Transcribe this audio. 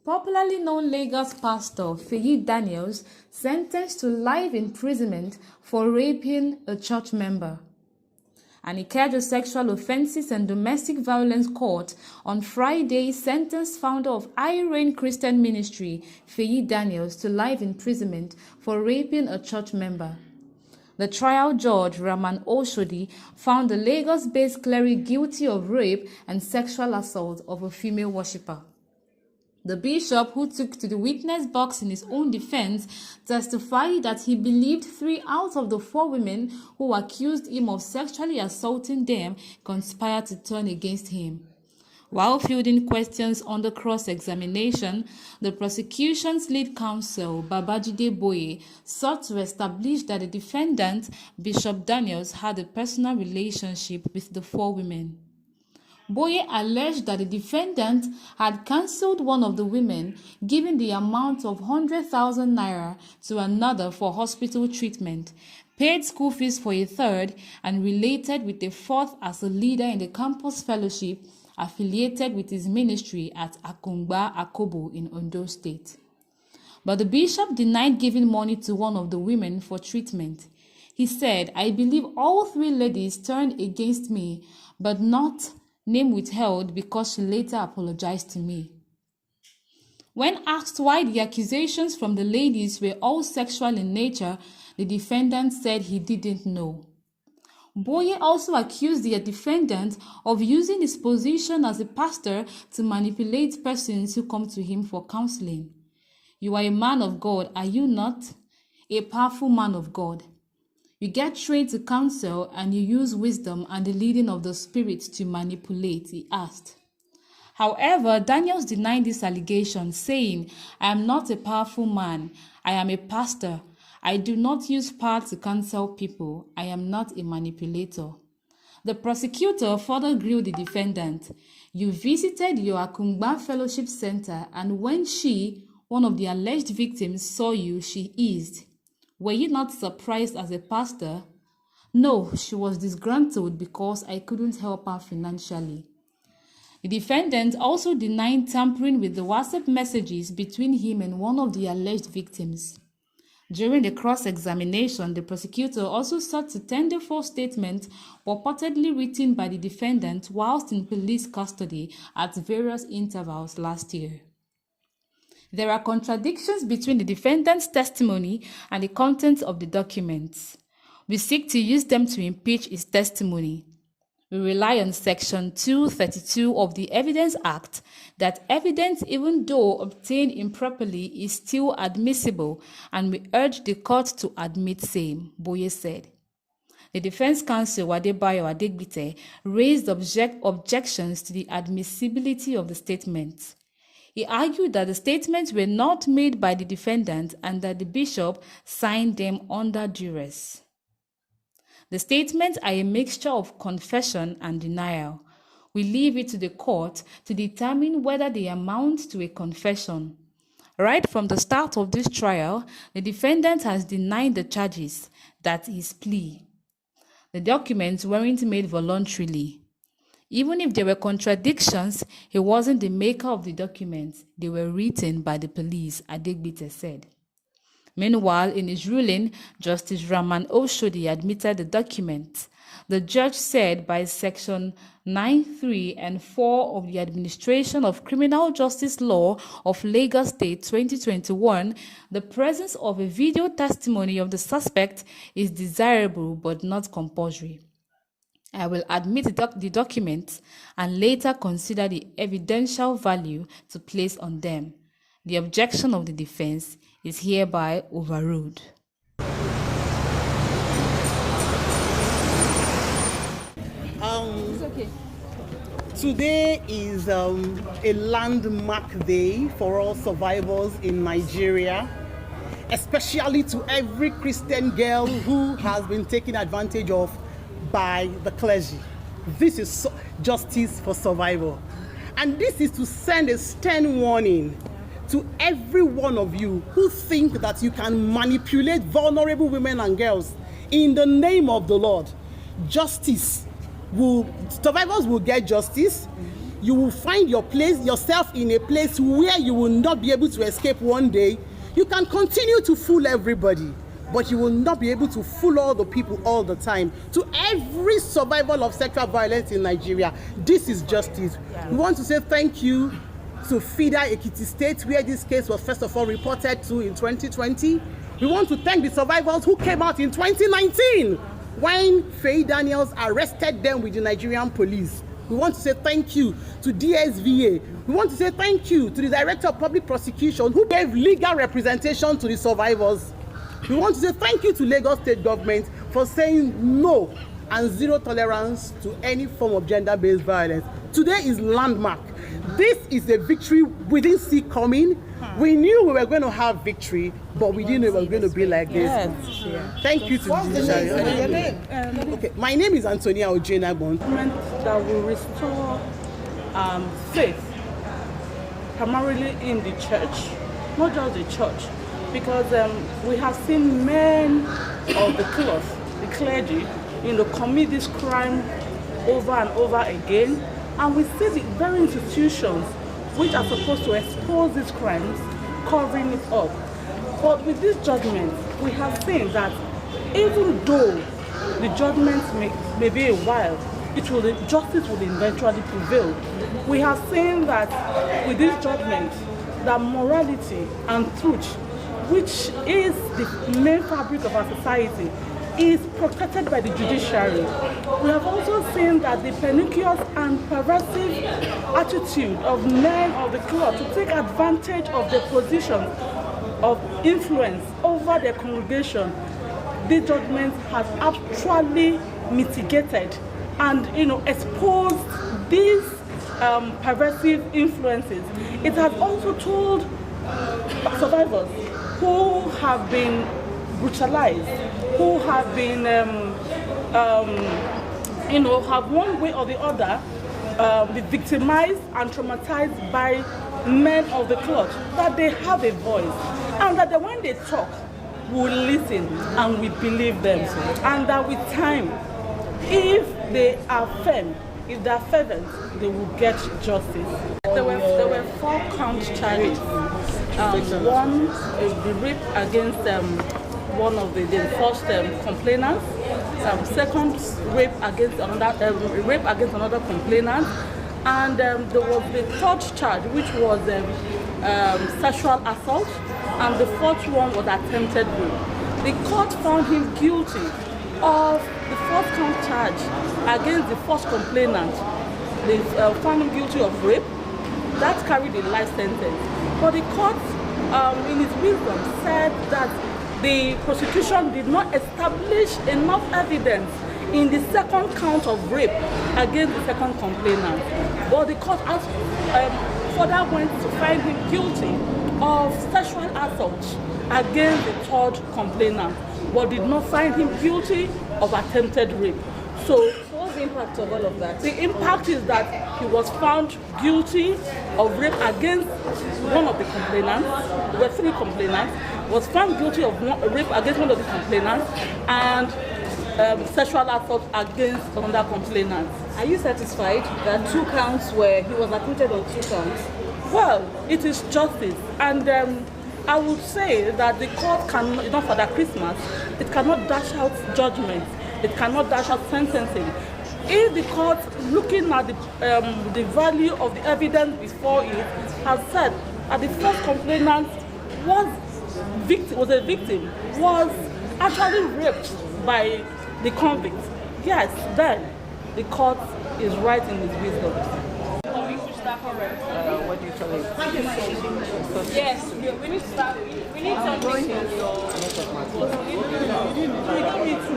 Popularly known Lagos pastor Feyi Daniels sentenced to life imprisonment for raping a church member. An Ikeja Sexual Offences and Domestic Violence Court on Friday sentenced founder of I-Reign Christian Ministry Feyi Daniels to life imprisonment for raping a church member. The trial judge, Raman Oshodi, found the Lagos-based cleric guilty of rape and sexual assault of a female worshipper. The bishop, who took to the witness box in his own defense, testified that he believed 3 out of the 4 women who accused him of sexually assaulting them conspired to turn against him. While fielding questions under cross-examination, the prosecution's lead counsel, Babajide Boye, sought to establish that the defendant, Bishop Daniels, had a personal relationship with the 4 women. Boye alleged that the defendant had cancelled one of the women, giving the amount of 100,000 naira to another for hospital treatment, paid school fees for a third, and related with a fourth as a leader in the campus fellowship affiliated with his ministry at Akungba Akobo in Ondo State. But the bishop denied giving money to one of the women for treatment. He said, "I believe all 3 ladies turned against me, but not name withheld because she later apologized to me." When asked why the accusations from the ladies were all sexual in nature, the defendant said he didn't know. Boye also accused the defendant of using his position as a pastor to manipulate persons who come to him for counseling. "You are a man of God, are you not? A powerful man of God. You get trained to counsel and you use wisdom and the leading of the Spirit to manipulate," he asked. However, Daniels denied this allegation, saying, "I am not a powerful man. I am a pastor. I do not use power to counsel people. I am not a manipulator." The prosecutor further grilled the defendant. "You visited your Akungba Fellowship Center, and when she, one of the alleged victims, saw you, she eased. Were you not surprised as a pastor?" "No, she was disgruntled because I couldn't help her financially." The defendant also denied tampering with the WhatsApp messages between him and one of the alleged victims. During the cross-examination, the prosecutor also sought to tender false statements purportedly written by the defendant whilst in police custody at various intervals last year. There are contradictions between the defendant's testimony and the contents of the documents. We seek to use them to impeach his testimony. We rely on Section 232 of the Evidence Act that evidence, even though obtained improperly, is still admissible, and we urge the court to admit same," Boye said. The defense counsel, Adebayo Adegbite, raised objections to the admissibility of the statements. He argued that the statements were not made by the defendant and that the bishop signed them under duress. The statements are a mixture of confession and denial. We leave it to the court to determine whether they amount to a confession. Right from the start of this trial, the defendant has denied the charges, that his plea. The documents weren't made voluntarily. Even if there were contradictions, he wasn't the maker of the documents. They were written by the police, Adegbite said. Meanwhile, in his ruling, Justice Raman Oshodi admitted the documents. The judge said by Section 9(3) and 4 of the Administration of Criminal Justice Law of Lagos State 2021, the presence of a video testimony of the suspect is desirable but not compulsory. I will admit the documents and later consider the evidential value to place on them. The objection of the defense is hereby overruled. Today is a landmark day for all survivors in Nigeria, especially to every Christian girl who has been taken advantage of by the clergy. This is justice for survival. And this is to send a stern warning to every one of you who think that you can manipulate vulnerable women and girls in the name of the Lord. Survivors will get justice. you will find yourself in a place where you will not be able to escape one day. You can continue to fool everybody, but you will not be able to fool all the people all the time. To every survivor of sexual violence in Nigeria, this is justice. We want to say thank you to Feyi, Ekiti State, where this case was first of all reported to in 2020. We want to thank the survivors who came out in 2019 when Feyi Daniels arrested them with the Nigerian police. We want to say thank you to DSVA. We want to say thank you to the Director of Public Prosecution who gave legal representation to the survivors. We want to say thank you to Lagos State government for saying no and zero tolerance to any form of gender-based violence. Today is landmark. This is a victory we didn't see coming. We knew we were going to have victory, but we didn't know it was going to be like this. Yes. Thank you to the judiciary. Okay, my name is Antonia Ojenagbon. That will restore faith, primarily in the church, not just the church, because we have seen men of the cloth, the clergy, commit this crime over and over again, and we see the very institutions which are supposed to expose these crimes covering it up. But with this judgment, we have seen that even though the judgment may be a while, justice will eventually prevail. We have seen that with this judgment, that morality and truth, which is the main fabric of our society, is protected by the judiciary. We have also seen that the pernicious and perversive attitude of men of the cloth to take advantage of their position of influence over their congregation, this judgment has actually mitigated and exposed these perversive influences. It has also told survivors who have been brutalized, who have been, have one way or the other been victimized and traumatized by men of the cloth, that they have a voice, and that when they talk, we will listen and we believe them, and that with time, if they are firm, if they are fervent, they will get justice. There were 4 count charges. One is the rape against one of the first complainants. Second, rape against another complainant, and there was the 3rd charge, which was sexual assault, and the 4th one was attempted rape. The court found him guilty of the 4th count charge against the first complainant. They found him guilty of rape. That carried a life sentence. But the court, in its wisdom, said that the prosecution did not establish enough evidence in the 2nd count of rape against the 2nd complainant. But the court further went to find him guilty of sexual assault against the 3rd complainant, but did not find him guilty of attempted rape. So what's the impact of all of that? The impact is that he was found guilty of rape against one of the complainants. There were 3 complainants. Was found guilty of rape against one of the complainants and sexual assault against another complainant. Are you satisfied that 2 counts he was acquitted on 2 counts? Well, it is justice, and I would say that the court cannot, not for that Christmas, it cannot dash out judgments, it cannot dash out sentencing. If the court, looking at the value of the evidence before it, has said that the first complainant was a victim, was actually raped by the convict, yes, then the court is right in its wisdom. What do you tell me? Yes, we need to start. We need something. We don't need to.